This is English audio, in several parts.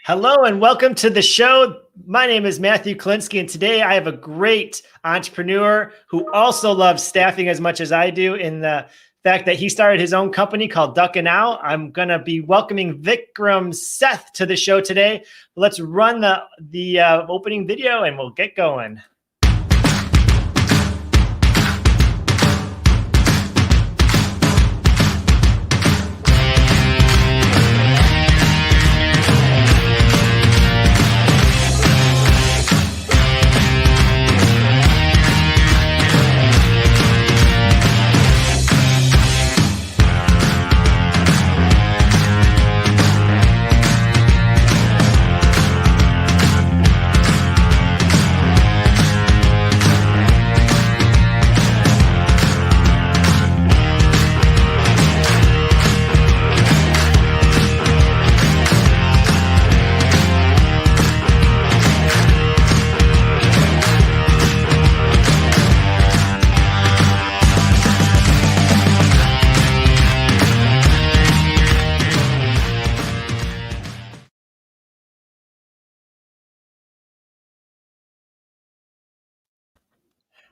Hello and welcome to the show. My name is Matthew Klinsky, and today I have a great entrepreneur who also loves staffing as much as I do, in the fact that he started his own company called Duck and Owl. I'm going to be welcoming Vikram Seth to the show today. Let's run the opening video and we'll get going.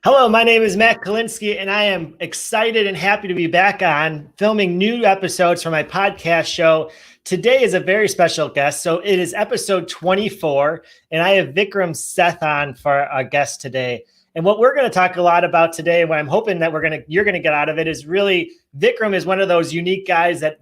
Hello, my name is Matt Klinsky, and I am excited and happy to be back on filming new episodes for my podcast show. Today is a very special guest. So it is episode 24, and I have Vikram Seth on for our guest today. And what we're going to talk a lot about today, and what I'm hoping that you're going to get out of it, is really Vikram is one of those unique guys that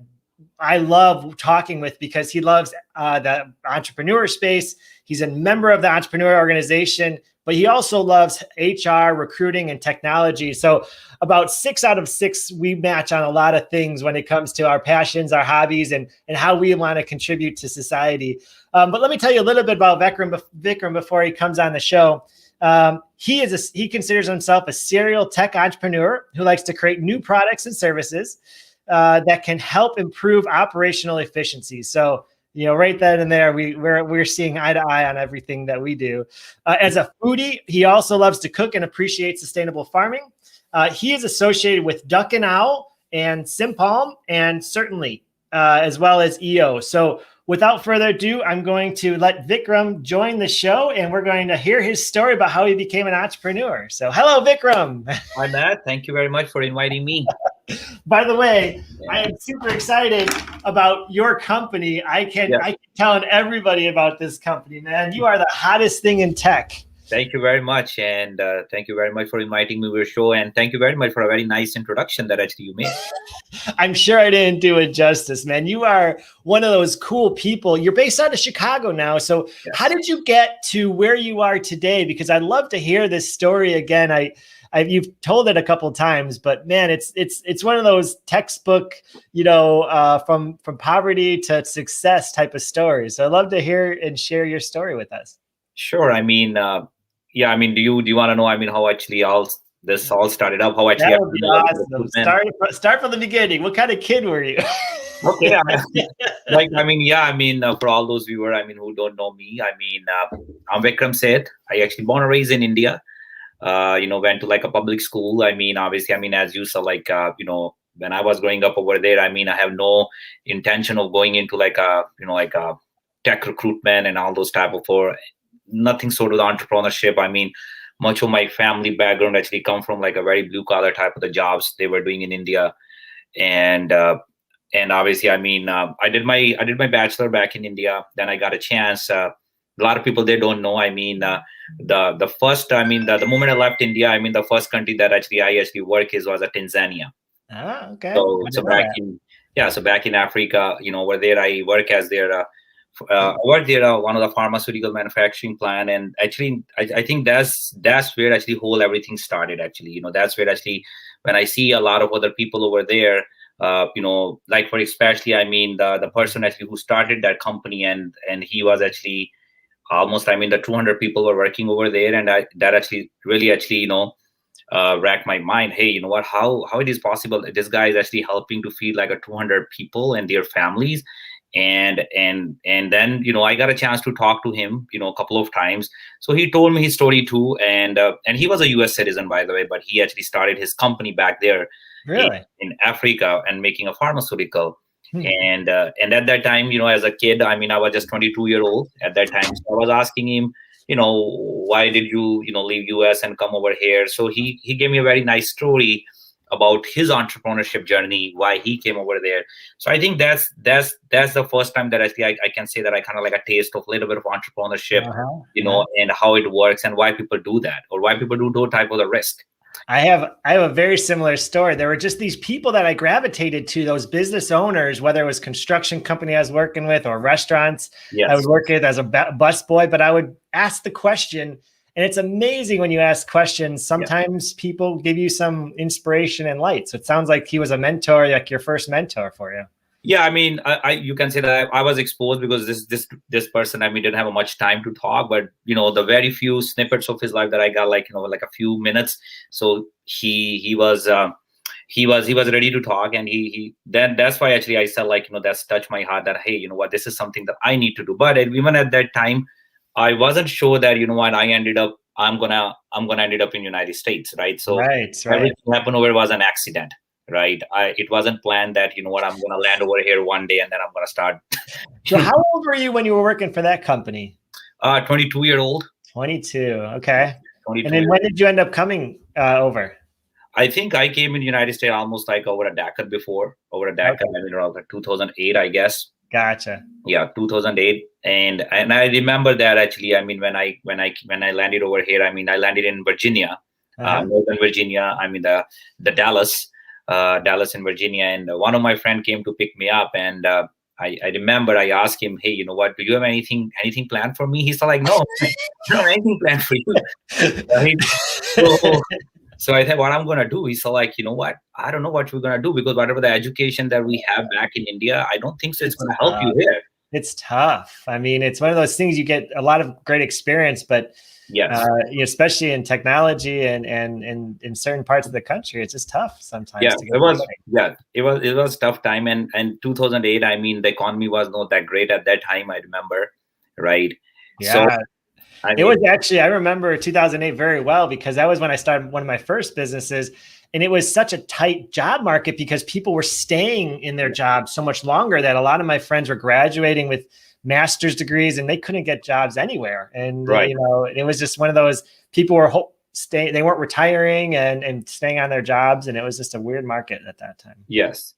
I love talking with because he loves the entrepreneur space. He's a member of the entrepreneur organization, but he also loves HR, recruiting, and technology. So about 6 out of 6, we match on a lot of things when it comes to our passions, our hobbies, and how we want to contribute to society. But let me tell you a little bit about Vikram before he comes on the show. He considers himself a serial tech entrepreneur who likes to create new products and services that can help improve operational efficiency. So, right then and there, we're seeing eye to eye on everything that we do. As a foodie, he also loves to cook and appreciate sustainable farming. He is associated with Duck and Owl and Simpalm, and certainly as well as EO. So without further ado, I'm going to let Vikram join the show, and we're going to hear his story about how he became an entrepreneur. So hello, Vikram. Hi, Matt. Thank you very much for inviting me. By the way, I am super excited about your company. I can tell everybody about this company, man. You are the hottest thing in tech. Thank you very much. And thank you very much for inviting me to your show. And thank you very much for a very nice introduction that actually you made. I'm sure I didn't do it justice, man. You are one of those cool people. You're based out of Chicago now. So How did you get to where you are today? Because I'd love to hear this story again. You've told it a couple of times, but man, it's one of those textbook, from poverty to success type of stories. So I'd love to hear and share your story with us. Sure. I mean, do you want to know? I mean, how actually this all started up? How actually? That would be awesome. Start from the beginning. What kind of kid were you? Okay. For all those viewers, who don't know me, I'm Vikram Seth. I actually born and raised in India. Went to like a public school. Obviously, as you saw, when I was growing up over there, I have no intention of going into like a tech recruitment and all those type of, or nothing sort of entrepreneurship. Much of my family background actually come from like a very blue collar type of the jobs they were doing in India. And obviously, I did my bachelor back in India. Then I got a chance. A lot of people, they don't know. The moment I left India, the first country that I work was Tanzania. Ah, okay. So back in Africa, over there I work as their one of the pharmaceutical manufacturing plant, and actually I think that's where actually whole everything started. That's where actually when I see a lot of other people over there, like for especially the person actually who started that company, and he was actually almost, the 200 people were working over there. And that actually really racked my mind. Hey, you know what, how it is possible that this guy is actually helping to feed like a 200 people and their families. And then, I got a chance to talk to him, a couple of times. So he told me his story too. And he was a US citizen, by the way, but he actually started his company back there really? in Africa and making a pharmaceutical. And at that time, as a kid, I mean, I was just 22-year old at that time. So I was asking him, why did you, leave US and come over here? So he gave me a very nice story about his entrepreneurship journey, why he came over there. So I think that's the first time that I can say that I kind of like a taste of a little bit of entrepreneurship, and how it works and why people do that, or why people do those type of the risk. I have a very similar story. There were just these people that I gravitated to, those business owners, whether it was construction company I was working with or restaurants I would work with as a bus boy, but I would ask the question. And it's amazing when you ask questions, sometimes people give you some inspiration and light. So it sounds like he was a mentor, like your first mentor for you. Yeah, I mean, you can say that I was exposed because this person, I mean, didn't have much time to talk, but the very few snippets of his life that I got, like like a few minutes. So he was ready to talk, and he then that's why actually I said, like, that's touched my heart that, hey, you know what, this is something that I need to do. But even at that time, I wasn't sure that what I'm gonna end up in United States, right? So everything happened over was an accident. Right. It wasn't planned that, I'm going to land over here one day and then I'm going to start. So how old were you when you were working for that company? 22-year-old. 22. Okay. 22. And then when did you end up coming over? I think I came in the United States almost like over a decade before. I mean, around 2008, I guess. Gotcha. Yeah, 2008. And I remember that actually, I mean, when I landed over here, I mean, I landed in Virginia, Northern Virginia. I mean, the Dallas in Virginia, and one of my friends came to pick me up, and I remember I asked him, hey, what, do you have anything planned for me? He's like, no, I don't have anything planned for you. Right? So I thought, what I'm gonna do? He's like, what, I don't know what we're gonna do, because whatever the education that we have back in India, I don't think so it's gonna help you here. It's tough. I mean, it's one of those things, you get a lot of great experience, but especially in technology and in certain parts of the country, it's just tough sometimes. It was tough time. And 2008, I mean, the economy was not that great at that time, I remember. Right. Yeah. So, it was actually, I remember 2008 very well, because that was when I started one of my first businesses, and it was such a tight job market because people were staying in their jobs so much longer that a lot of my friends were graduating with master's degrees and they couldn't get jobs anywhere. And, it was just one of those, people were they weren't retiring and staying on their jobs. And it was just a weird market at that time. Yes.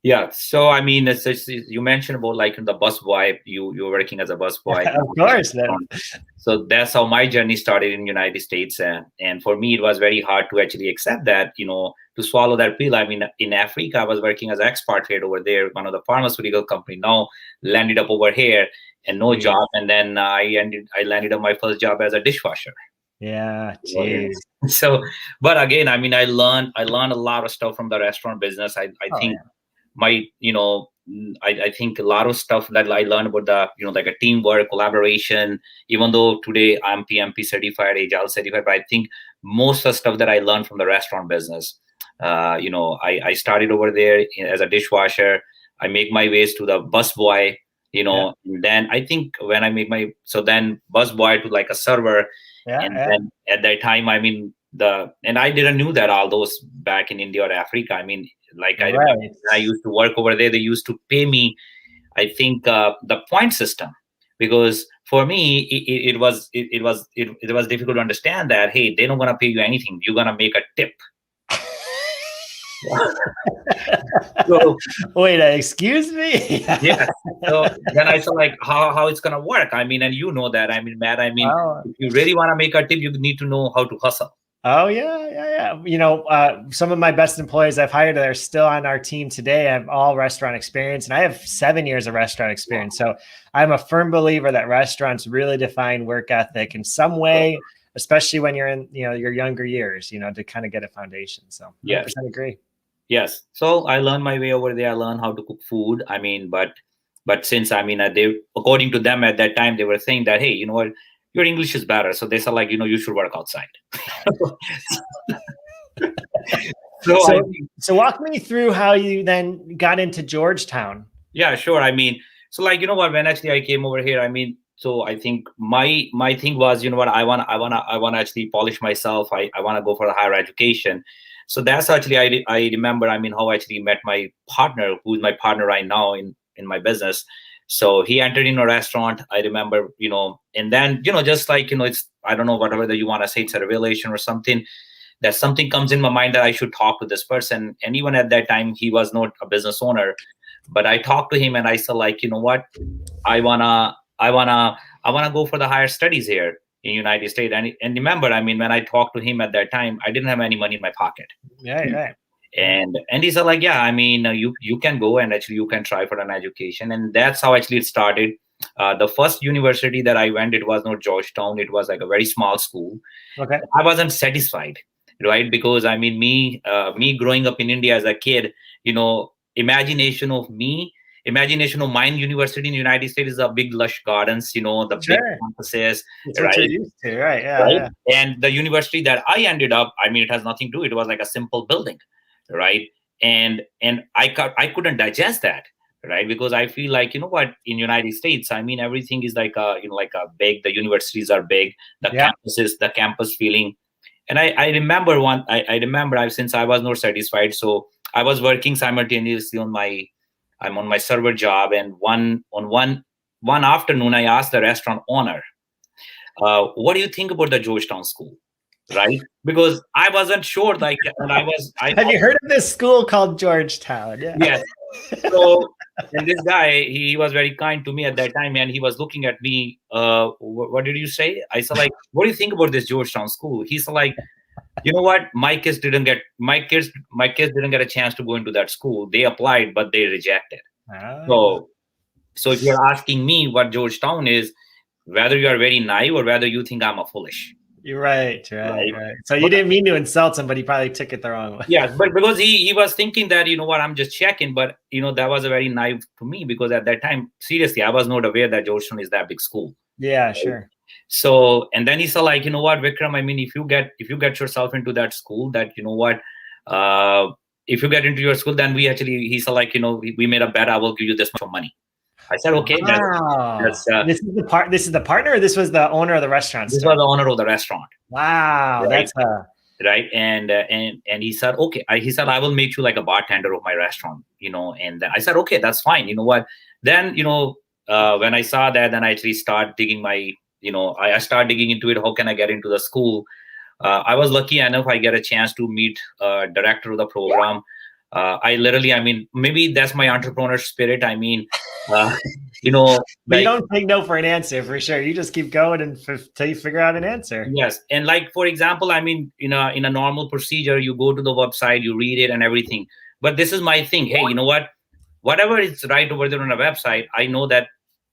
Yeah. So, I mean, you mentioned about like the bus boy, you were working as a bus boy. Of course. So that's how my journey started in the United States. And for me, it was very hard to actually accept that, to swallow that pill. I mean, in Africa, I was working as an expatriate over there, one of the pharmaceutical company. Now landed up over here and no job. And then I landed up my first job as a dishwasher. Yeah. Geez. So, but again, I mean, I learned a lot of stuff from the restaurant business. I think I think a lot of stuff that I learned about the, like a teamwork, collaboration, even though today I'm PMP certified, Agile certified, but I think most of the stuff that I learned from the restaurant business, I started over there as a dishwasher. I make my ways to the bus boy, and then I think when I make then bus boy to like a server. Then at that time, I mean, and I didn't know that all those back in India or Africa. I mean, like I remember when I used to work over there, they used to pay me, I think, the point system, because for me it was difficult to understand that, hey, they're not gonna pay you anything, you're gonna make a tip. So, wait, excuse me? Yeah. So then I saw like how it's gonna work. I mean, and that. I mean, Matt, if you really want to make a tip, you need to know how to hustle. Oh yeah. Some of my best employees I've hired that are still on our team today have all restaurant experience, and I have 7 years of restaurant experience. Wow. So I'm a firm believer that restaurants really define work ethic in some way, especially when you're in, your younger years, to kind of get a foundation. So 100% agree. Yes. So I learned my way over there. I learned how to cook food. I mean, but since, I mean, they, according to them at that time, they were saying that, hey, you know what, your English is better. So they said like, you should work outside. So walk me through how you then got into Georgetown. Yeah, sure. I mean, so like, when actually I came over here, I mean, so I think my thing was, I want to actually polish myself. I want to go for the higher education. So that's actually I remember, I mean, how I actually met my partner, who's my partner right now in my business. So he entered in a restaurant, I remember, and then, just like, it's, I don't know, whatever that you want to say, it's a revelation or something, that something comes in my mind that I should talk to this person. And even at that time, he was not a business owner, but I talked to him and I said, like, you know what, I wanna go for the higher studies here in United States. And remember, I mean, when I talked to him at that time, I didn't have any money in my pocket. Right. And he said, like, yeah, I mean, you can go and actually you can try for an education. And that's how actually it started. The first university that I went, it was not Georgetown. It was like a very small school. Okay. I wasn't satisfied, right? Because I mean, me growing up in India as a kid, imagination of mine university in the United States is a big lush gardens, the big campuses. It's what you're used to, right? Yeah, right? yeah. And the university that I ended up, I mean, it has nothing to do. It was like a simple building, right? And I couldn't digest that, right? Because I feel like, what, in United States, I mean, everything is like like a big, the universities are big, the campuses, the campus feeling. And I remember since I was not satisfied, so I was working simultaneously on my server job. And one afternoon, I asked the restaurant owner, what do you think about the Georgetown school? Right? Because I wasn't sure, like, and have you heard of this school called Georgetown? Yeah. Yes. So, and this guy, he was very kind to me at that time, and he was looking at me. What did you say? I said, like, what do you think about this Georgetown school? He's like, you know what? My kids didn't get a chance to go into that school. They applied, but they rejected. So if you're asking me what Georgetown is, whether you are very naive or whether you think I'm a foolish. You're right. So you didn't mean to insult him, but he probably took it the wrong way. Yes, but because he was thinking that, what, I'm just checking. But, that was a very naive to me, because at that time, seriously, I was not aware that Georgetown is that big school. Yeah, right? Sure. So, and then he said, like, what, Vikram, I mean, if you get yourself into that school, that, if you get into your school, then he said, like, we made a bet, I will give you this much money. I said, okay. Wow. This is the partner, or this was the owner of the restaurant? This was the owner of the restaurant. Wow. Right? That's right. And he said, okay. He said, I will make you like a bartender of my restaurant, and I said, okay, that's fine. You know what? Then, when I saw that, then I actually start digging I start digging into it. How can I get into the school? I was lucky enough, I get a chance to meet director of the program. I mean, maybe that's my entrepreneur spirit. I mean, but you don't take no for an answer, for sure. You just keep going until you figure out an answer. Yes. And like, for example, I mean, in a normal procedure, you go to the website, you read it and everything. But this is my thing. Hey, you know what? Whatever is right over there on a website, I know that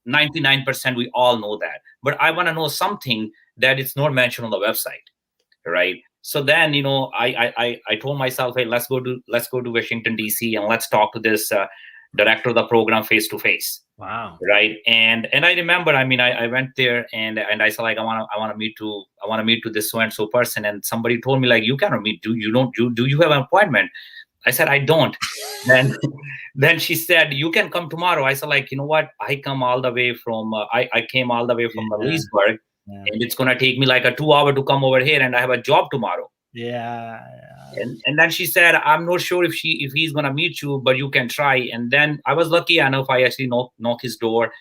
99%, we all know that. But I want to know something that it's not mentioned on the website, right? So then, I told myself, hey, let's go to Washington, D.C. and let's talk to this director of the program face to face. Wow. Right. And I remember, I mean, I went there and I said, like, I want to meet to this so and so person. And somebody told me, like, you cannot meet. Do you have an appointment? I said, I don't. Then she said, you can come tomorrow. I said, like, you know what? I come all the way from I came all the way from Leesburg. Yeah. And it's going to take me like a 2 hour to come over here, and I have a job tomorrow. Yeah. And then she said, I'm not sure if he's going to meet you, but you can try. And then I was lucky enough, I actually knock his door.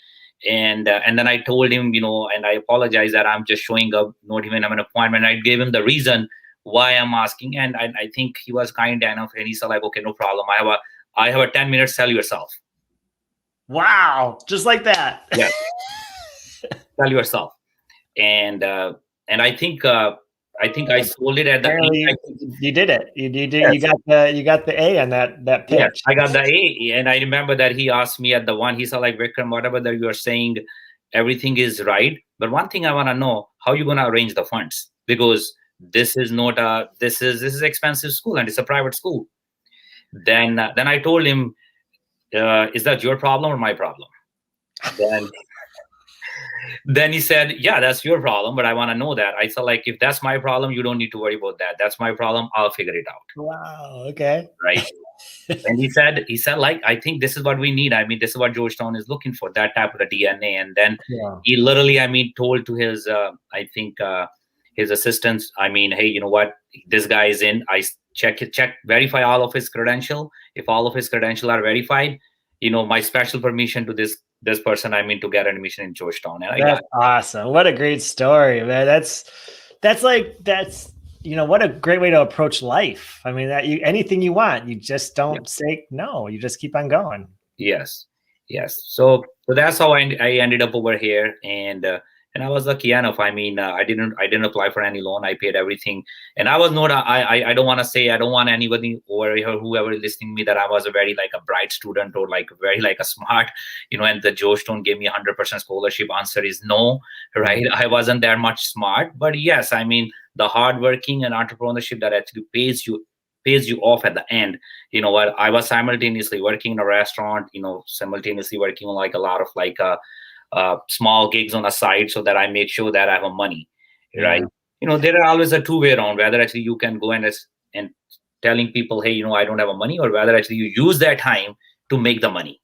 And then I told him, and I apologize that I'm just showing up, not even have an appointment. I gave him the reason why I'm asking. And I think he was kind enough. And he said, like, okay, no problem. I have a 10 minutes, sell yourself. Wow. Just like that. Yeah. Sell yourself. And I think I sold it at you did it. You did. Yes. You got the A on that pitch. Yes, I got the A. And I remember that he asked me at the one, he said, like, Vikram, whatever that you are saying, everything is right. But one thing I want to know, how you going to arrange the funds? Because this is not this is expensive school, and it's a private school. Then I told him, is that your problem or my problem? Then he said, yeah, that's your problem, but I want to know that. I said, like, if that's my problem, you don't need to worry about that. That's my problem. I'll figure it out. Wow. Okay. Right. And he said, like, I think this is what we need. I mean, this is what Georgetown is looking for, that type of the DNA. And then he literally, I mean, told to his, his assistants, I mean, hey, you know what? This guy is in. verify all of his credential. If all of his credential are verified, my special permission to this person, to get admission in Georgetown, and I got That's awesome. What a great story, man. That's what a great way to approach life. I mean, that anything you want, you just don't say no. You just keep on going. Yes. So that's how I ended up over here, and I was lucky enough. I didn't apply for any loan. I paid everything, and I was not. I don't want to say, I don't want anybody over here, whoever is listening to me, that I was a very like a bright student or like very like a smart, and the Georgetown gave me 100% scholarship. Answer is no, right? I wasn't that much smart, but yes, the hardworking and entrepreneurship that actually pays you off at the end. What, I was simultaneously working in a restaurant, simultaneously working on like a lot of like small gigs on the side, so that I make sure that I have money, right? There are always a two-way around, whether actually you can go and telling people, hey, I don't have a money, or whether actually you use that time to make the money.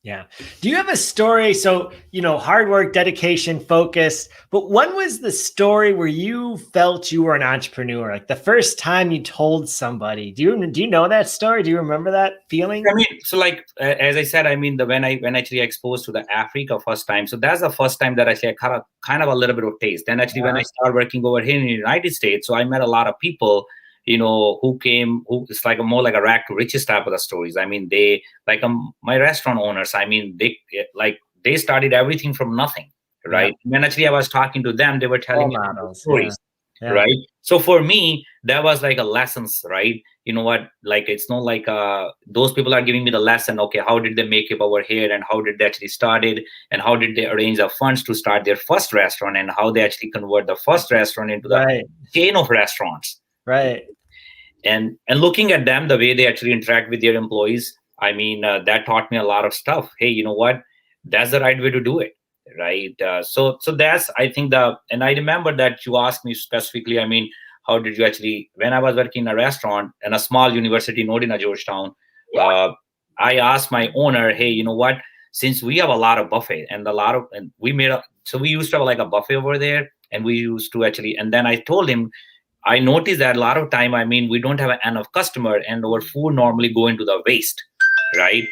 Yeah. Do you have a story? So, hard work, dedication, focus, but when was the story where you felt you were an entrepreneur? Like the first time you told somebody, do you know that story? Do you remember that feeling? So like, as I said, when actually exposed to the Africa first time, so that's the first time that actually I got kind of a little bit of taste. Then actually when I started working over here in the United States, so I met a lot of people, who it's like more like a rag to riches type of the stories. They like my restaurant owners, they started everything from nothing, right? When actually I was talking to them, they were telling me stories, right? So for me, that was like a lessons, right? Like, it's not like those people are giving me the lesson, okay, how did they make it over here, and how did they actually started, and how did they arrange the funds to start their first restaurant, and how they actually convert the first restaurant into the chain of restaurants, right? And looking at them, the way they actually interact with their employees, that taught me a lot of stuff. Hey, you know what? That's the right way to do it, right? So that's, I think, and I remember that you asked me specifically, how did you actually, when I was working in a restaurant in a small university, not in a Georgetown, I asked my owner, hey, you know what? Since we have a lot of buffet and we used to have like a buffet over there, and we used to actually, and then I told him, I noticed that a lot of time, we don't have enough customer, and our food normally go into the waste, right?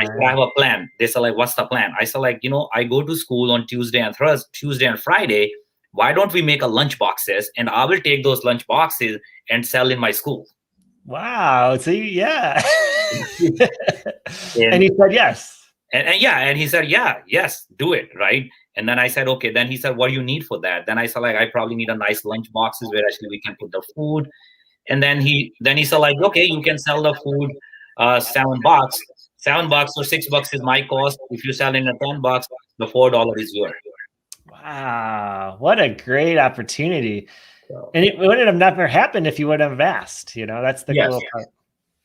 I said, I have a plan. They said, like, what's the plan? I said, like, I go to school on Tuesday and Friday. Why don't we make a lunch boxes, and I will take those lunch boxes and sell in my school. Wow. So yeah. And he said yes. And he said, yes, do it, right? And then I said, okay. Then he said, what do you need for that? Then I said, like, I probably need a nice lunch boxes where actually we can put the food. And then he said, like, okay, you can sell the food $7. $7 or $6 is my cost. If you sell in a $10, the $4 is yours. Wow, what a great opportunity! And it would have never happened if you would have asked. That's the cool part.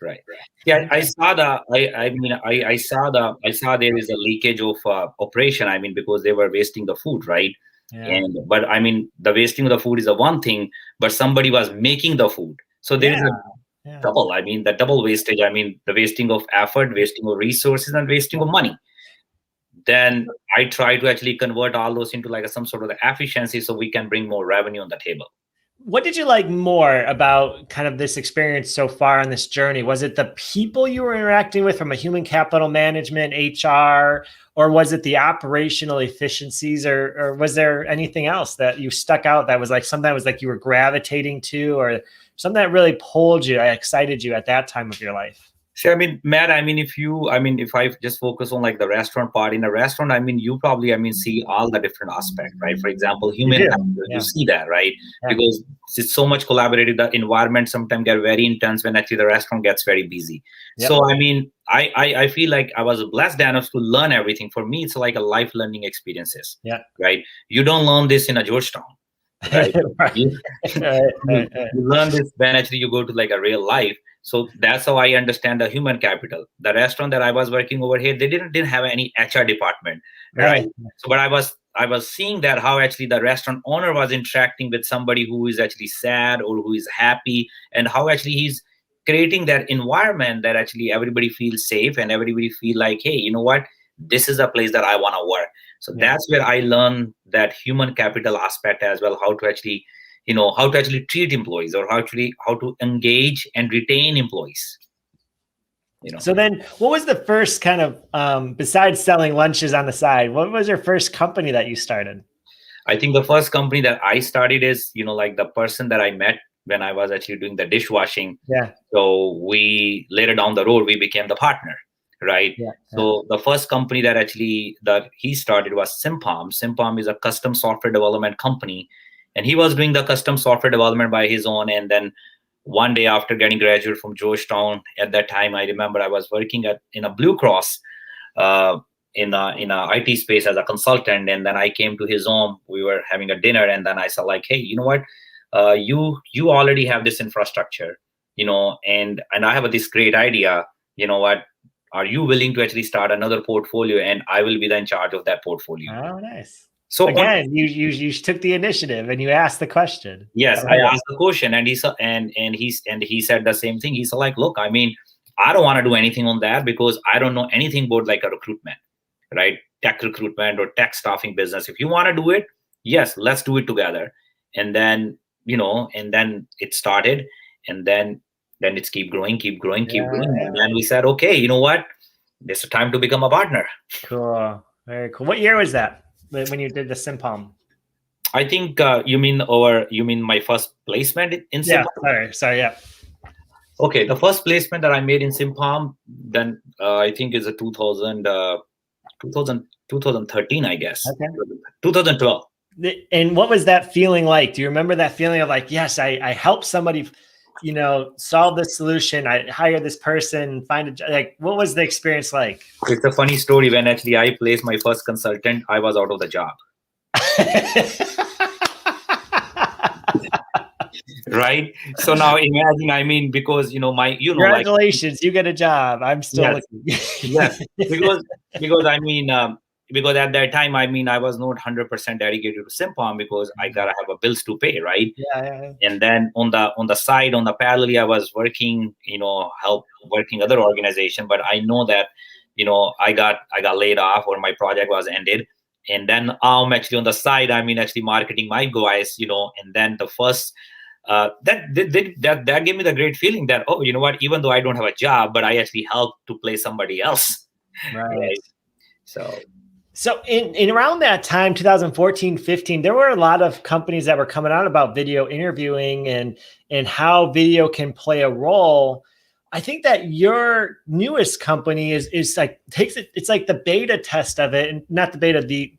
Right. Yeah, I saw I saw there is a leakage of operation. Because they were wasting the food, right? Yeah. But the wasting of the food is the one thing, but somebody was making the food, so there is a double. The double wastage. The wasting of effort, wasting of resources, and wasting of money. Then I try to actually convert all those into like some sort of efficiency, so we can bring more revenue on the table. What did you like more about kind of this experience so far on this journey? Was it the people you were interacting with from a human capital management, HR, or was it the operational efficiencies, or was there anything else that you stuck out that was like something that was like you were gravitating to, or something that really pulled you, excited you at that time of your life? See, Matt, if I just focus on like the restaurant part, in a restaurant, you probably, see all the different aspects, right? For example, human capital, you see that, right? Because it's so much collaborative, the environment sometimes get very intense when actually the restaurant gets very busy. So, I feel like I was blessed enough to learn everything. For me, it's like a life learning experiences, right? You don't learn this in a Georgetown. Right? You learn this when actually you go to like a real life. So that's how I understand the human capital. The restaurant that I was working over here, they didn't have any HR department, right? So, but I was seeing that how actually the restaurant owner was interacting with somebody who is actually sad or who is happy, and how actually he's creating that environment that actually everybody feels safe and everybody feel like, hey, you know what? This is a place that I want to work. So that's where I learned that human capital aspect as well, how to actually, how to actually treat employees, or how to engage and retain employees. So then what was the first kind of, besides selling lunches on the side, what was your first company that you started? I think the first company that I started is, like the person that I met when I was actually doing the dishwashing. Yeah. So we later down the road, we became the partner, right? Yeah. So the first company that he started was Simpalm. Simpalm is a custom software development company, and he was doing the custom software development by his own. And then one day after getting graduated from Georgetown, at that time, I remember I was working in a Blue Cross, in a IT space as a consultant. And then I came to his home. We were having a dinner, and then I said, like, hey, you know what? You already have this infrastructure, and I have this great idea. You know what? Are you willing to actually start another portfolio, and I will be in charge of that portfolio? Oh, nice. So again, you took the initiative and you asked the question. Yes, I asked the question, and he said the same thing. He said, like, look, I mean, I don't want to do anything on that because I don't know anything about like a recruitment, right? Tech recruitment or tech staffing business. If you want to do it, yes, let's do it together. And then, and then it started, and then it's keep growing. And then we said, okay, you know what? It's time to become a partner. Cool. Very cool. What year was that when you did the Simpalm? I think you mean my first placement in Simpalm? Yeah, sorry, yeah. Okay, the first placement that I made in Simpalm, then I think is a 2013, I guess. Okay. 2012. And what was that feeling like? Do you remember that feeling of like, yes, I helped somebody, solve this solution. I hired this person, find a job. Like, what was the experience like? It's a funny story. When actually I placed my first consultant, I was out of the job. Right. So now imagine, I mean, because congratulations, you get a job. I'm still looking. Yes, because I mean, because at that time, I mean, I was not 100% dedicated to Simpalm because I gotta have a bills to pay, right? Yeah. And then on the side, on the parallel, I was working, working other organization. But I know that, I got laid off, or my project was ended. And then I'm actually on the side, I mean, actually marketing my guys, and then the first. That gave me the great feeling that, oh, you know what, even though I don't have a job, but I actually helped to play somebody else. Right. So in around that time, 2014, 15, there were a lot of companies that were coming out about video interviewing and how video can play a role. I think that your newest company is like it's like the beta test of it, and not the beta, the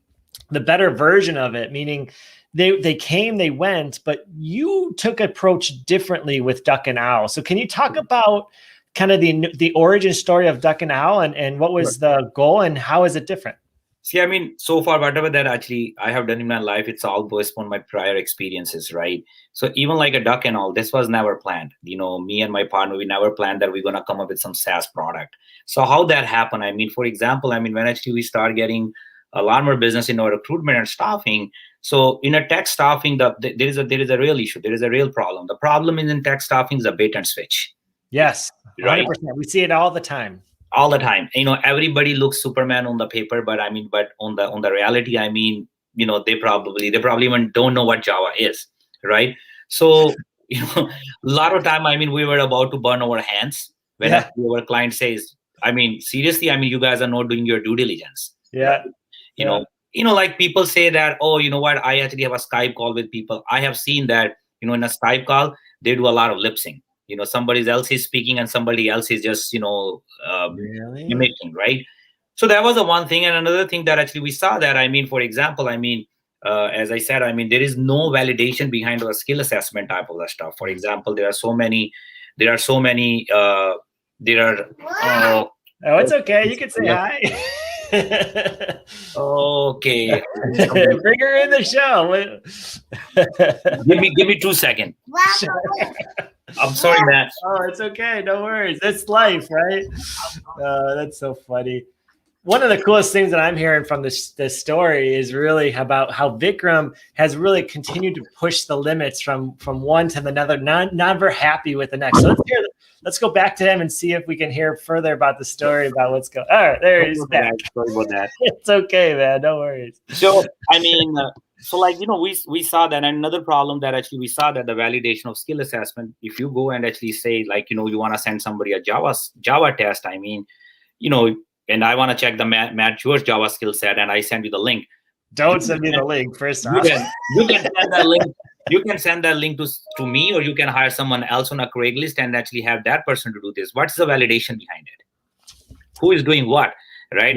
better version of it, meaning they came, they went, but you took approach differently with Duck and Owl. So can you talk about kind of the origin story of Duck and Owl and what was the goal and how is it different? See, I mean, so far, whatever that actually I have done in my life, it's all based on my prior experiences, right? So even like a Duck and All, this was never planned. Me and my partner, we never planned that we're going to come up with some SaaS product. So how that happened, I mean, for example, I mean, when actually we start getting a lot more business in our recruitment and staffing. So in a tech staffing, there is a real issue. There is a real problem. The problem in tech staffing is a bait and switch. Yes, 100%. Right? We see it all the time. All the time. Everybody looks Superman on the paper, but on the reality, I mean, they probably even don't know what Java is, right? So, a lot of time, I mean, we were about to burn our hands when our client says, I mean, seriously, I mean, you guys are not doing your due diligence. Yeah. Right? Like people say that, oh, you know what, I actually have a Skype call with people. I have seen that, in a Skype call, they do a lot of lip sync. Somebody else is speaking and somebody else is just, really? mimicking, right? So that was the one thing. And another thing that actually we saw that, I mean, for example, I mean, as I said, I mean, there is no validation behind our skill assessment type of stuff. For example, there are so many. Oh, it's okay. You can say hi. Okay. Bring her in the show. give me 2 seconds. I'm sorry, Matt. Oh, it's okay. No worries. It's life, right? That's so funny. One of the coolest things that I'm hearing from this story is really about how Vikram has really continued to push the limits from one to another, never happy with the next. So let's go back to him and see if we can hear further about the story about what's going. All right, there he's back. Sorry about that. It's okay, man. No worries. So I mean, so like we saw that, and another problem that actually we saw that the validation of skill assessment. If you go and actually say like you want to send somebody a Java test, I mean, and I want to check the Matt George Java skill set, and I send you the link. Don't send me the link first off. You can send that link. You can send that link to me, or you can hire someone else on a Craigslist and actually have that person to do this. What's the validation behind it? Who is doing what, right?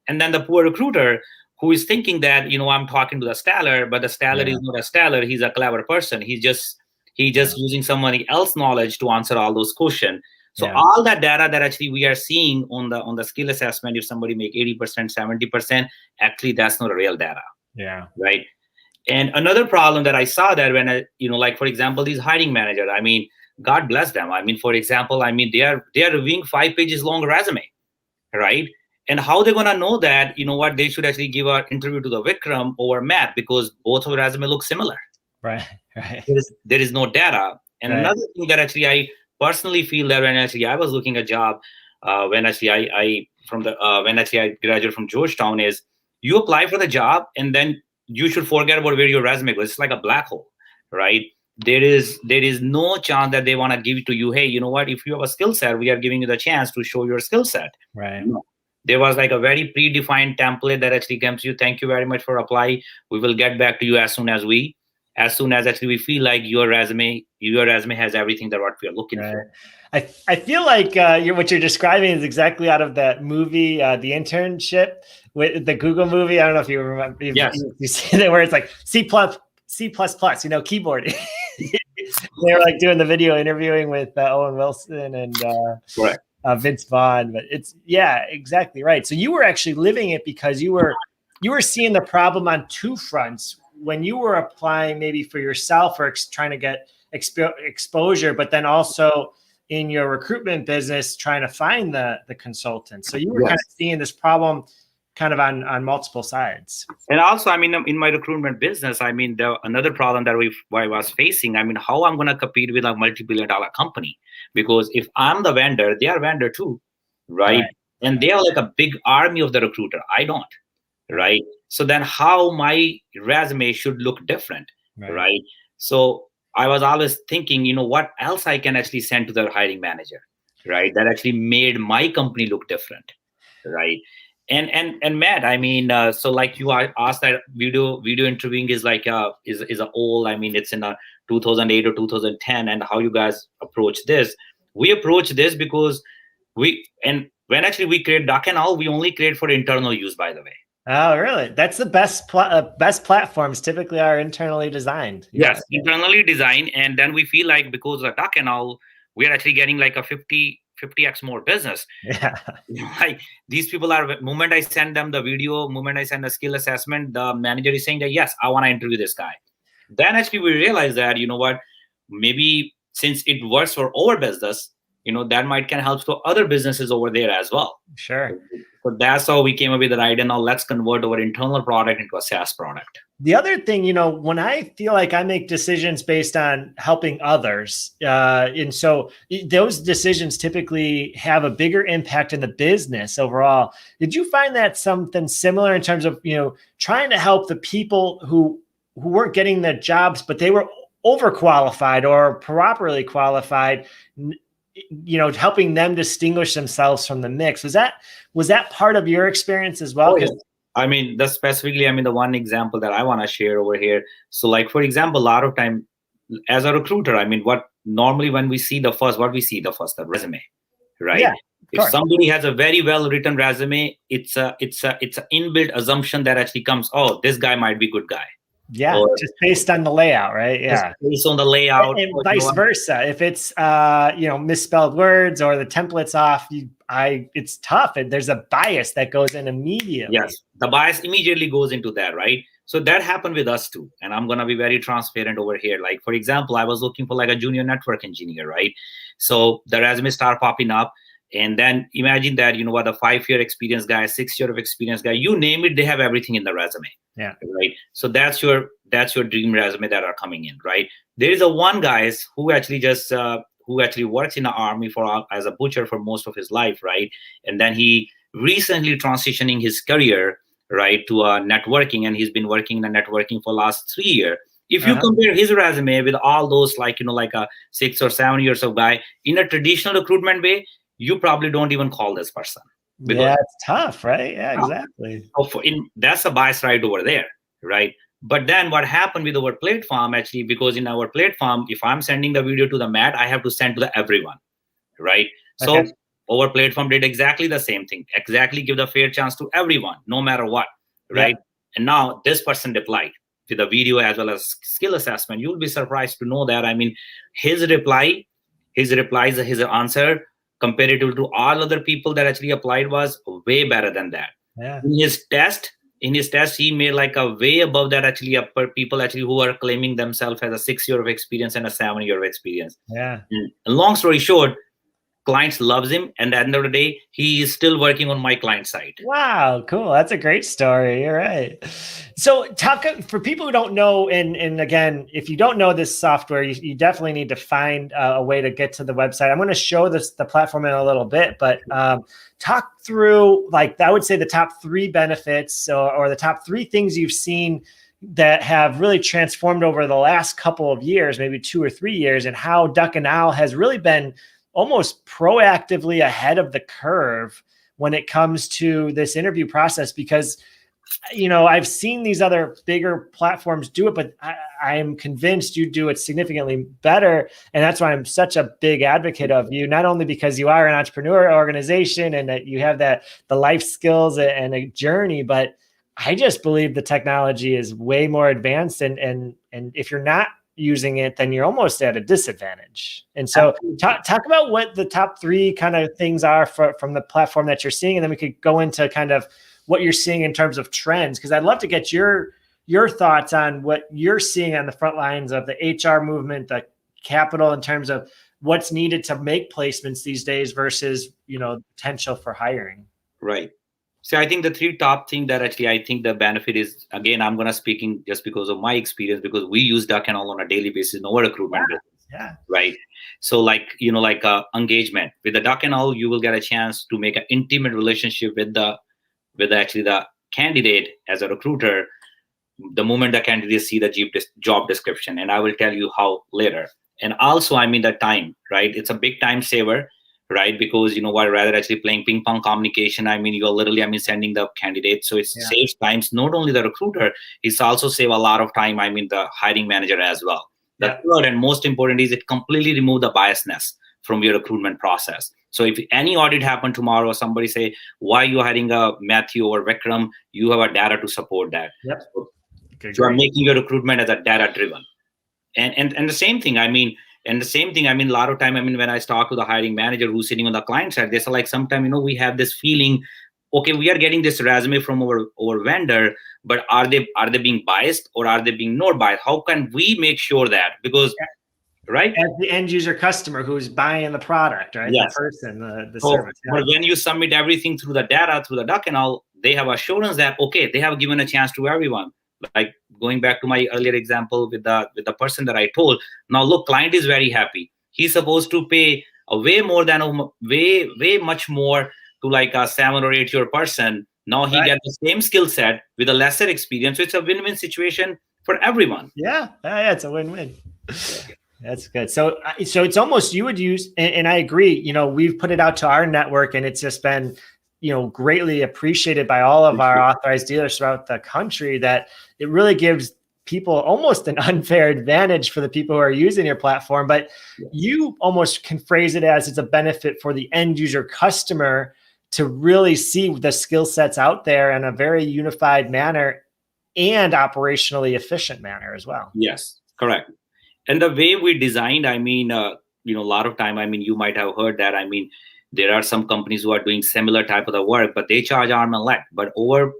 And then the poor recruiter who is thinking that I'm talking to the Staller, but the Staller is not a Staller. He's a clever person. He's just using somebody else's knowledge to answer all those questions. So all that data that actually we are seeing on the skill assessment, if somebody make 80%, 70%, actually that's not real data. Yeah. Right. And another problem that I saw that when like for example, these hiring managers, I mean, God bless them. I mean, for example, I mean they are reviewing 5 pages long resume, right? And how they're gonna know that they should actually give an interview to the Vikram over Matt because both of the resume look similar. Right. There is no data. And another thing that actually I personally feel that when actually I was looking at a job when actually I graduated from Georgetown is you apply for the job and then you should forget about where your resume goes. It's like a black hole, right? There is no chance that they want to give it to you. Hey, you know what? If you have a skill set, we are giving you the chance to show your skill set. Right. There was like a very predefined template that actually comes to you. Thank you very much for applying. We will get back to you as soon as actually we feel like your resume has everything that what we are looking for. I feel like what you're describing is exactly out of that movie, The Internship, with the Google movie. I don't know if you remember. You see that where it's like C++, keyboarding. They were like doing the video interviewing with Owen Wilson and Vince Vaughn. But it's exactly right. So you were actually living it because you were seeing the problem on two fronts. When you were applying maybe for yourself or trying to get exposure, but then also in your recruitment business, trying to find the consultant. So you were kind of seeing this problem kind of on multiple sides. And also, I mean, in my recruitment business, I mean, another problem that I was facing, I mean, how I'm going to compete with a multi-billion-dollar company? Because if I'm the vendor, they are vendor too, right? And they are like a big army of the recruiter. I don't. Right. So then how my resume should look different. Right. So I was always thinking, what else I can actually send to the hiring manager. Right. That actually made my company look different. Right. And Matt, I mean, so like you asked that video interviewing is like is a old, I mean, it's in a 2008 or 2010 and how you guys approach this. We approach this because when actually we create Duck and All, we only create for internal use, by the way. Oh, really? That's the best platforms typically are internally designed. Yes, internally designed. And then we feel like because of the Duck and All, we are actually getting like a 50x more business. Yeah. Like these people are, moment I send them the video, moment I send a skill assessment, the manager is saying that, yes, I want to interview this guy. Then actually we realize that, maybe since it works for our business, that might can help to other businesses over there as well. Sure. So that's how we came up with the idea. Now let's convert our internal product into a SaaS product. The other thing, when I feel like I make decisions based on helping others, and so those decisions typically have a bigger impact in the business overall. Did you find that something similar in terms of, trying to help the people who weren't getting the jobs, but they were overqualified or properly qualified, helping them distinguish themselves from the mix? Was that part of your experience as well? Oh, yeah. I mean, the one example that I want to share over here. So like, for example, a lot of time as a recruiter, I mean, what normally when we see the resume, right? Yeah, if somebody has a very well written resume, it's a inbuilt assumption that actually comes, oh, this guy might be a good guy. Yeah, just based on the layout, right? Yeah, based on the layout, and vice versa. If it's misspelled words or the template's off, it's tough. And there's a bias that goes in immediately. Yes, the bias immediately goes into that, right? So that happened with us too. And I'm gonna be very transparent over here. Like for example, I was looking for like a junior network engineer, right? So the resume start popping up. And then imagine that, what a 5-year experience guy, 6-year of experience guy, you name it, they have everything in the resume. Yeah. Right. So that's your dream resume that are coming in, right? There is a one guys who actually just who actually works in the army as a butcher for most of his life, right? And then he recently transitioning his career, right, to networking, and he's been working in the networking for last 3 years. If you compare his resume with all those, like, like a 6 or 7 years of guy in a traditional recruitment way, you probably don't even call this person. Yeah, it's tough, right? Yeah, exactly. That's a bias right over there, right? But then what happened with our platform, actually, because in our platform, if I'm sending the video to the Matt, I have to send to the everyone, right? So our platform did exactly the same thing, exactly give the fair chance to everyone, no matter what, right? And now this person replied with a video as well as skill assessment. You'll be surprised to know that, I mean, his answer comparative to all other people that actually applied was way better than that. In his test, he made like a way above that actually people actually who are claiming themselves as a 6 year of experience and a 7 year of experience. And long story short, clients loves him, and at the end of the day, he is still working on my client side. Wow, cool. That's a great story. You're right. So talk for people who don't know, and again, if you don't know this software, you definitely need to find a way to get to the website. I'm going to show the platform in a little bit, but talk through, like, I would say the top 3 benefits or the top 3 things you've seen that have really transformed over the last couple of years, maybe 2 or 3 years, and how Duck and Owl has really been almost proactively ahead of the curve when it comes to this interview process. Because, I've seen these other bigger platforms do it, but I am convinced you do it significantly better. And that's why I'm such a big advocate of you, not only because you are an entrepreneur organization and that you have the life skills and a journey, but I just believe the technology is way more advanced. And if you're not using it, then you're almost at a disadvantage. And so talk about what the top 3 kind of things are from the platform that you're seeing. And then we could go into kind of what you're seeing in terms of trends, because I'd love to get your thoughts on what you're seeing on the front lines of the HR movement, the capital, in terms of what's needed to make placements these days versus, potential for hiring. Right. So I think the 3 top things that actually I think the benefit is, again, I'm going to speaking just because of my experience, because we use Duck and All on a daily basis in our recruitment business, right? So engagement with the Duck and All, you will get a chance to make an intimate relationship with the candidate as a recruiter the moment the candidates see the job description, and I will tell you how later. And also, I mean, the time, right? It's a big time saver, right? Because rather actually playing ping pong communication, I mean, you're literally, sending the candidate. So it saves times, not only the recruiter, it's also save a lot of time, the hiring manager as well. The third and most important is it completely remove the biasness from your recruitment process. So if any audit happen tomorrow, somebody say, why you hiring a Matthew or Vikram, you have a data to support that. So you are making your recruitment as a data driven. And the same thing, a lot of time, when I talk to the hiring manager who's sitting on the client side, they say, like, sometimes, we have this feeling, okay, we are getting this resume from our vendor, but are they being biased or are they being not biased? How can we make sure that? Because, right? As the end user customer who's buying the product, right? Yes. The person, the service. But when you submit everything through the data, through the Duck and All, they have assurance that, okay, they have given a chance to everyone. Like going back to my earlier example with the person that I told, now look, client is very happy. He's supposed to pay way much more to like a 7 or 8 year person. Now he gets the same skill set with a lesser experience. So it's a win-win situation for everyone. Yeah, it's a win-win. That's good. So it's almost, you would use, and I agree, we've put it out to our network and it's just been, greatly appreciated by all of our authorized dealers throughout the country, that it really gives people almost an unfair advantage for the people who are using your platform. But you almost can phrase it as it's a benefit for the end user customer to really see the skill sets out there in a very unified manner and operationally efficient manner as well. Yes, correct. And the way we designed, a lot of time, you might have heard that, there are some companies who are doing similar type of the work, but they charge arm and leg. But over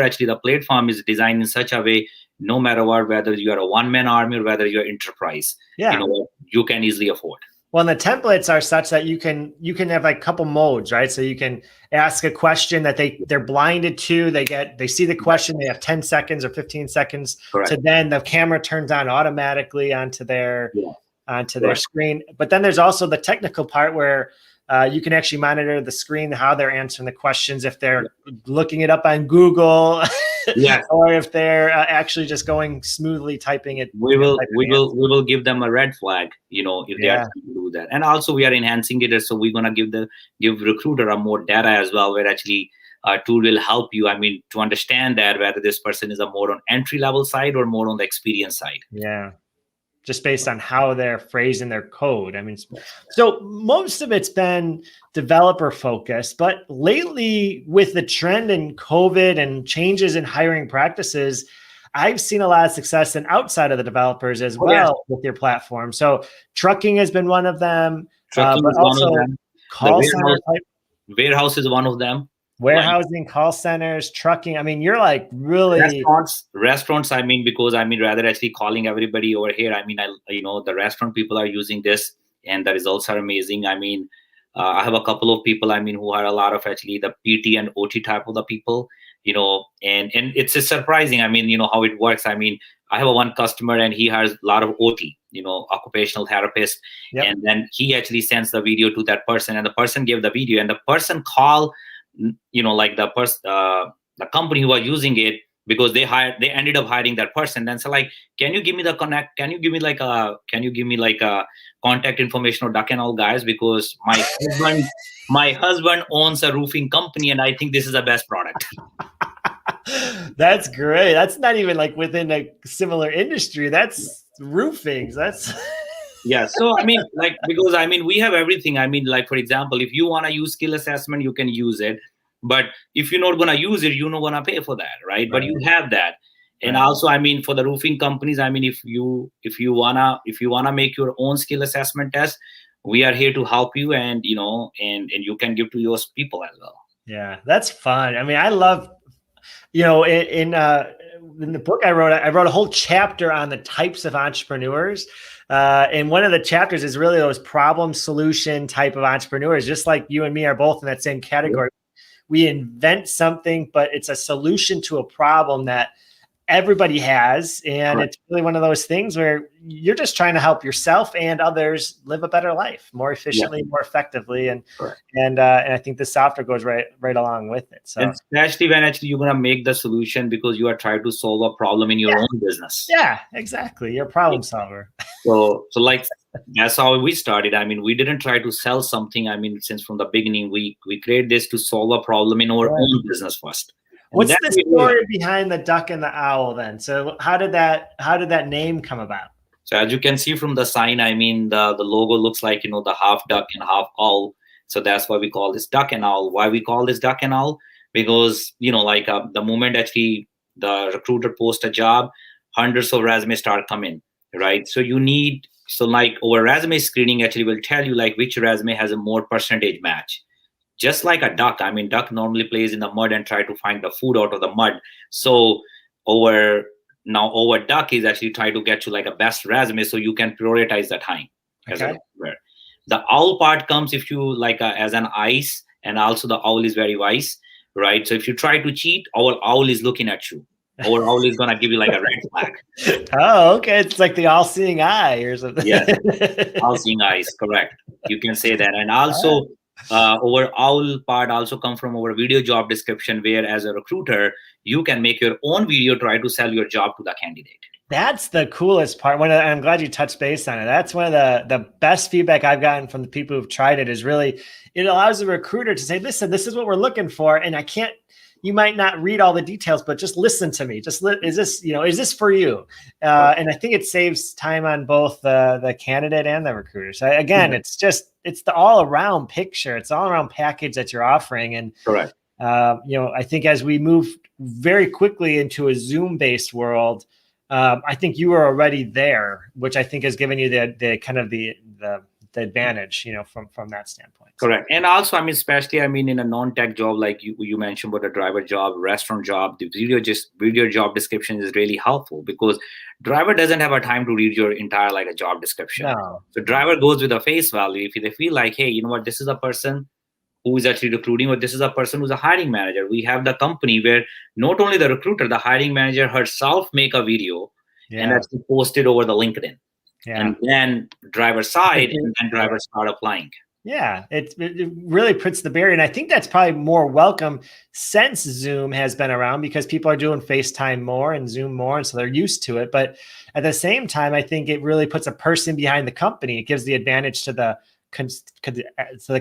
actually the platform is designed in such a way, no matter what, whether you are a one-man army or whether you're enterprise, you can easily afford. Well, and the templates are such that you can have like a couple modes, right? So you can ask a question that they're blinded to, they see the question, they have 10 seconds or 15 seconds. Correct. So then the camera turns on automatically onto their onto their screen. But then there's also the technical part where you can actually monitor the screen, how they're answering the questions, if they're looking it up on Google, or if they're actually just going smoothly typing it. We will give them a red flag, if they are trying to do that. And also we are enhancing it, so we're gonna give recruiter a more data as well, where actually tool will help you. To understand that whether this person is a more on entry level side or more on the experience side. Yeah. Just based on how they're phrasing their code. So most of it's been developer focused, but lately with the trend in COVID and changes in hiring practices, I've seen a lot of success in outside of the developers as well with your platform. So trucking has been one of them. Trucking but is also one of them. Call center type. Warehouse is one of them. Warehousing, call centers, trucking. You're like really restaurants. Because rather actually calling everybody over here. The restaurant people are using this, and the results are amazing. I have a couple of people. Who are a lot of actually the PT and OT type of the people. And it's surprising. How it works. I have one customer, and he has a lot of OT. Occupational therapist, and then he actually sends the video to that person, and the person gave the video, and the person call. Like the company who was using it, because they ended up hiring that person. Then so like, can you give me the connect? Can you give me like a contact information or duck and all guys? Because my husband owns a roofing company, and I think this is the best product. That's great. That's not even like within a similar industry. That's roofing. That's yeah. So because we have everything. Like for example, if you want to use skill assessment, you can use it. But if you're not gonna use it, you're not gonna pay for that, right? But you have that. And also, for the roofing companies, if you wanna make your own skill assessment test, we are here to help you, and and you can give to your people as well. Yeah, that's fun. I love, in the book I wrote a whole chapter on the types of entrepreneurs. And one of the chapters is really those problem solution type of entrepreneurs, just like you and me are both in that same category. We invent something, but it's a solution to a problem that everybody has. And it's really one of those things where you're just trying to help yourself and others live a better life more efficiently, more effectively. And I think the software goes right along with it. So, and especially when actually you're going to make the solution because you are trying to solve a problem in your own business. Yeah, exactly. You're a problem solver. So like that's how we started. We didn't try to sell something. Since from the beginning, we created this to solve a problem in our own business first. What's the story behind the duck and the owl then? So how did that name come about? So as you can see from the sign, the logo looks like, the half duck and half owl. So that's why we call this duck and owl. Why we call this duck and owl? Because, the moment actually the recruiter posts a job, hundreds of resumes start coming, right? So our resume screening actually will tell you which resume has a more percentage match. Just like a duck, duck normally plays in the mud and try to find the food out of the mud. So our duck is actually trying to get you a best resume, so you can prioritize the time. Okay. The owl part comes if you as an ice, and also the owl is very wise, right? So if you try to cheat, our owl is looking at you. Our owl is gonna give you a red flag. Oh, okay. It's like the all-seeing eye or something. Yeah, all-seeing eyes, correct. You can say that. And also, our owl part also come from our video job description, where as a recruiter, you can make your own video, try to sell your job to the candidate. That's the coolest part. I'm glad you touched base on it. That's one of the best feedback I've gotten from the people who've tried it, is really, it allows the recruiter to say, listen, this is what we're looking for. And you might not read all the details, but just listen to me. Is this for you? And I think it saves time on both the candidate and the recruiter. So again, it's the all around picture. It's all around package that you're offering. And correct. I think as we move very quickly into a Zoom based world, I think you were already there, which I think has given you the kind of the advantage, from that standpoint. Correct. And also, especially, in a non-tech job, like you mentioned about a driver job, restaurant job, the video job description is really helpful, because driver doesn't have a time to read your entire a job description. No. So driver goes with a face value. If they feel like, hey, you know what, this is a person who is actually recruiting, or this is a person who's a hiring manager. We have the company where not only the recruiter, the hiring manager herself make a video and actually post it over the LinkedIn. Yeah. and then driver side, and then drivers start applying. Yeah, it really puts the barrier. And I think that's probably more welcome since Zoom has been around, because people are doing FaceTime more and Zoom more. And so they're used to it. But at the same time, I think it really puts a person behind the company. It gives the advantage to the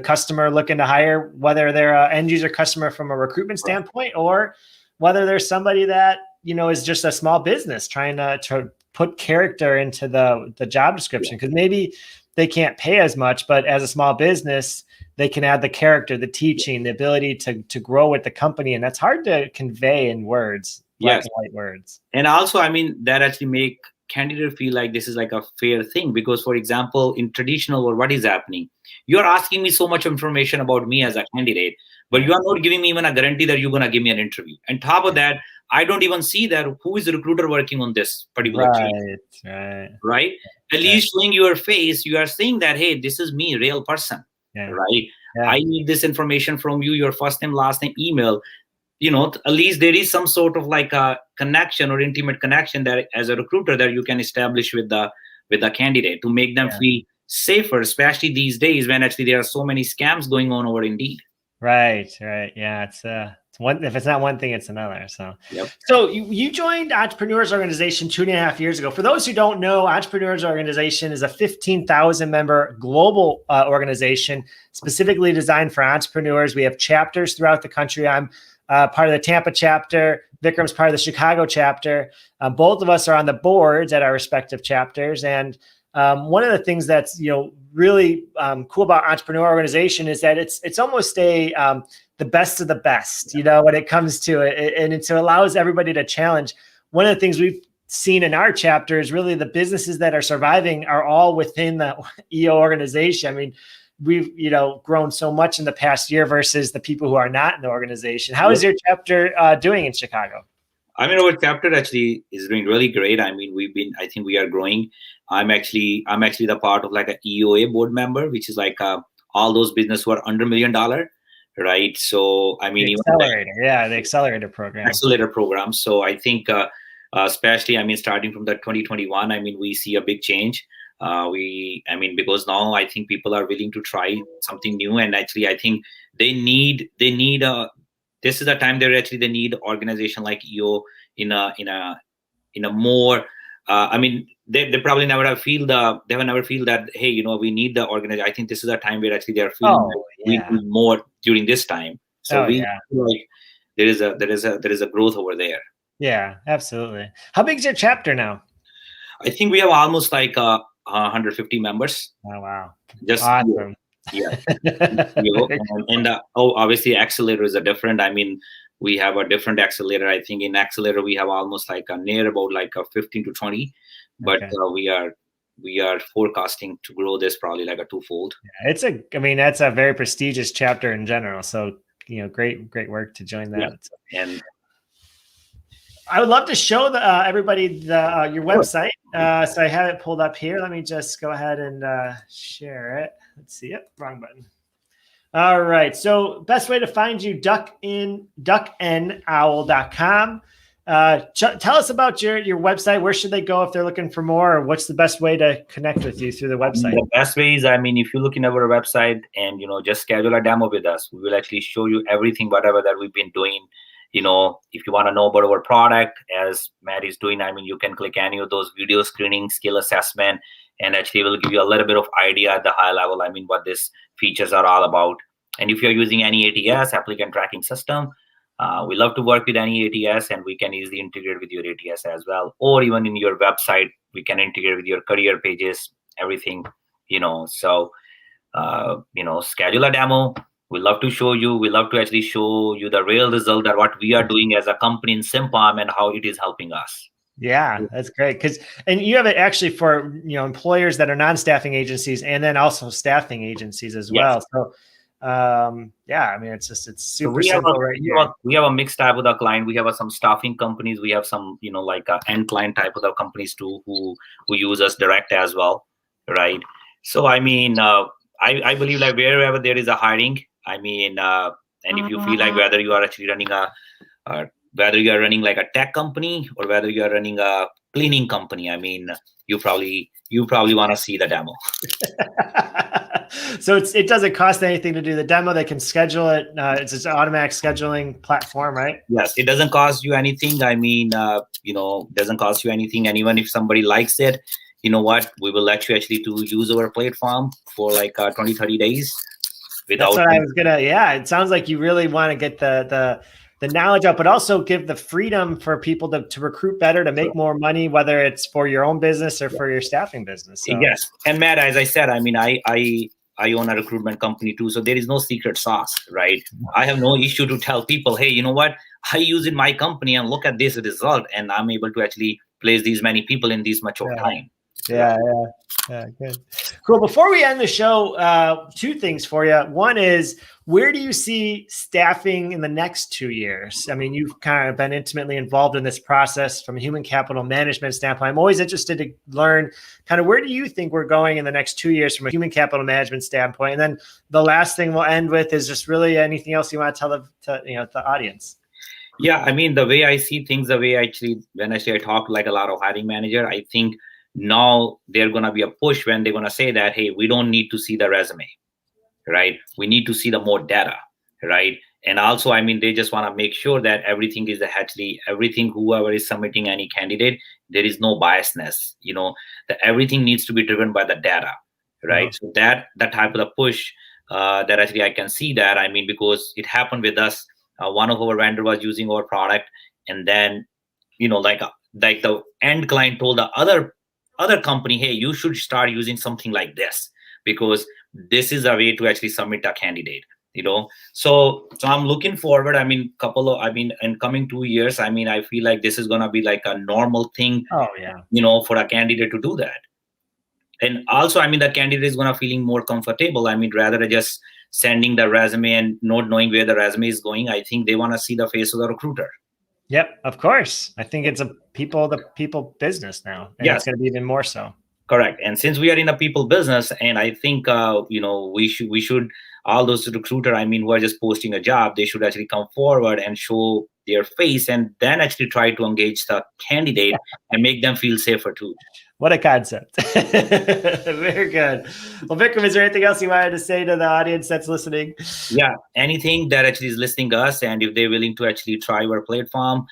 customer looking to hire, whether they're an end user customer from a recruitment standpoint, or whether there's somebody that, is just a small business trying to put character into the job description. Because maybe they can't pay as much, but as a small business, they can add the character, the teaching, the ability to grow with the company. And that's hard to convey in words, black and white words. And also, that actually make candidate feel like this is like a fair thing, because, for example, in traditional world, what is happening? You're asking me so much information about me as a candidate, but you are not giving me even a guarantee that you're going to give me an interview. And top of that, I don't even see that who is the recruiter working on this particular case. Right? At least showing your face, you are saying that, hey, this is me, real person. Right? I need this information from you, your first name, last name, email. At least there is some sort of like a connection or intimate connection that as a recruiter that you can establish with the candidate to make them feel safer, especially these days when actually there are so many scams going on over Indeed. Right. Yeah, it's one. If it's not one thing, it's another. So you joined Entrepreneurs Organization 2.5 years ago. For those who don't know, Entrepreneurs Organization is a 15,000 member global organization specifically designed for entrepreneurs. We have chapters throughout the country. I'm part of the Tampa chapter. Vikram's part of the Chicago chapter. Both of us are on the boards at our respective chapters. And one of the things that's really cool about Entrepreneur Organization is that it's almost the best of the best, when it comes to it, and it allows everybody to challenge. One of the things we've seen in our chapter is really the businesses that are surviving are all within the EO organization. We've grown so much in the past year versus the people who are not in the organization. How is your chapter doing in Chicago? Our chapter actually is doing really great. I think we are growing. I'm actually the part of like an EOA board member, which is like all those business who are under $1 million, right? So the accelerator, the accelerator program. So I think especially starting from the 2021, we see a big change. Because now I think people are willing to try something new, and actually I think they need this is the time they need organization like EO in a more they probably never feel that, hey, we need the organization. I think this is a time where actually they are feeling we need more during this time. So feel like there is a growth over there. Yeah, absolutely. How big is your chapter now? I think we have almost like 150 members. Oh wow! Just awesome. And obviously accelerator is a different. We have a different accelerator. I think in accelerator we have almost like near about like a 15 to 20, but we are forecasting to grow this probably like a twofold. That's a very prestigious chapter in general. So great work to join that. And I would love to show everybody your website. So I have it pulled up here. Let me just go ahead and share it. Let's see. Yep, wrong button. All right. So best way to find you, ducknowl.com. Tell us about your website. Where should they go if they're looking for more? Or what's the best way to connect with you through the website? The best way is, if you look in our website and, just schedule a demo with us, we will actually show you everything, whatever that we've been doing. If you want to know about our product, as Matt is doing, you can click any of those video screening, skill assessment, and actually will give you a little bit of idea at the high level, what these features are all about. And if you're using any ATS, applicant tracking system, we love to work with any ATS, and we can easily integrate with your ATS as well. Or even in your website, we can integrate with your career pages, everything, So, schedule a demo. We love to show you. We love to actually show you the real result that what we are doing as a company in Simpalm and how it is helping us. Yeah, that's great. And you have it actually for employers that are non-staffing agencies, and then also staffing agencies as well. So it's super simple right here. We have a mixed type of the client. We have some staffing companies. We have some end client type of the companies too who use us direct as well, right? So I believe like wherever there is a hiring, and if you feel like whether you are actually running whether you are running like a tech company or whether you are running a cleaning company. I mean, you probably want to see the demo. So it doesn't cost anything to do the demo. They can schedule it. It's just an automatic scheduling platform, right? Yes, it doesn't cost you anything. I mean, doesn't cost you anything. And even if somebody likes it, you know what? We will let you actually to use our platform for like 20, 30 days. That's what I was gonna. Yeah, it sounds like you really want to get the knowledge up, but also give the freedom for people to recruit better, to make more money, whether it's for your own business or for your staffing business. So. Yes, and Matt, as I said, I mean, I own a recruitment company too, so there is no secret sauce, right? I have no issue to tell people, hey, you know what? I use in my company and look at this result, and I'm able to actually place these many people in this much of time. Yeah, good. Cool. Before we end the show, two things for you. One is, where do you see staffing in the next 2 years? I mean, you've kind of been intimately involved in this process from a human capital management standpoint. I'm always interested to learn kind of, where do you think we're going in the next 2 years from a human capital management standpoint? And then the last thing we'll end with is just really anything else you want to tell the audience. Yeah, I mean, the way I see things, the way when I talk like a lot of hiring manager, I think now they're going to be a push when they're going to say that, hey, we don't need to see the resume, right? We need to see the more data, right? And also, I mean, they just want to make sure that everything is actually whoever is submitting any candidate, there is no biasness, that everything needs to be driven by the data, right? So that type of the push that actually I can see that, I mean, because it happened with us. One of our vendor was using our product, and then, like the end client told the other company, hey, you should start using something like this, because this is a way to actually submit a candidate, so I'm looking forward. I mean, in coming 2 years, I mean, I feel like this is going to be like a normal thing, for a candidate to do that. And also, I mean, the candidate is going to feeling more comfortable. I mean, rather than just sending the resume and not knowing where the resume is going, I think they want to see the face of the recruiter. Yep, of course. I think it's the people business now. And it's going to be even more so. Correct. And since we are in a people business, and I think, we should, all those recruiter, I mean, who are just posting a job, they should actually come forward and show their face, and then actually try to engage the candidate and make them feel safer too. What a concept. Very good. Well, Vikram, is there anything else you wanted to say to the audience that's listening? Yeah, anything that actually is listening to us, and if they're willing to actually try our platform,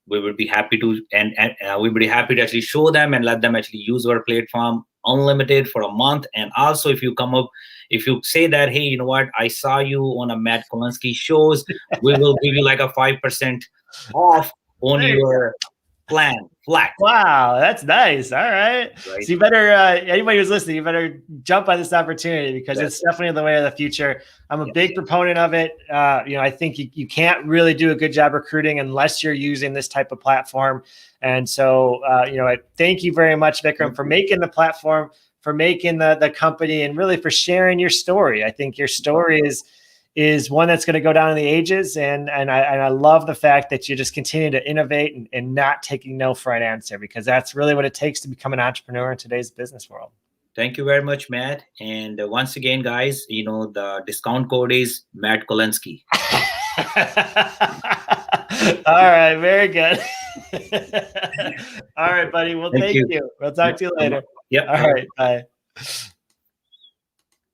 we would be happy to, and we would be happy to actually show them and let them actually use our platform unlimited for a month. And also, if you say that, hey, you know what, I saw you on a Matt Kolinsky shows, we will give you like a 5% off on your plan flat. Wow, that's nice. All right. So you better, anybody who's listening, you better jump on this opportunity, because it's definitely the way of the future. I'm a big proponent of it. I think you can't really do a good job recruiting unless you're using this type of platform. And so, I thank you very much, Vikram, for making the platform, for making the company, and really for sharing your story. I think your story is one that's going to go down in the ages. And I love the fact that you just continue to innovate and not taking no for an answer, because that's really what it takes to become an entrepreneur in today's business world. Thank you very much, Matt. And once again, guys, the discount code is Matt Kolinsky. All right. Very good. All right, buddy. Well, thank you. We'll talk to you later. Yep. All right. Bye.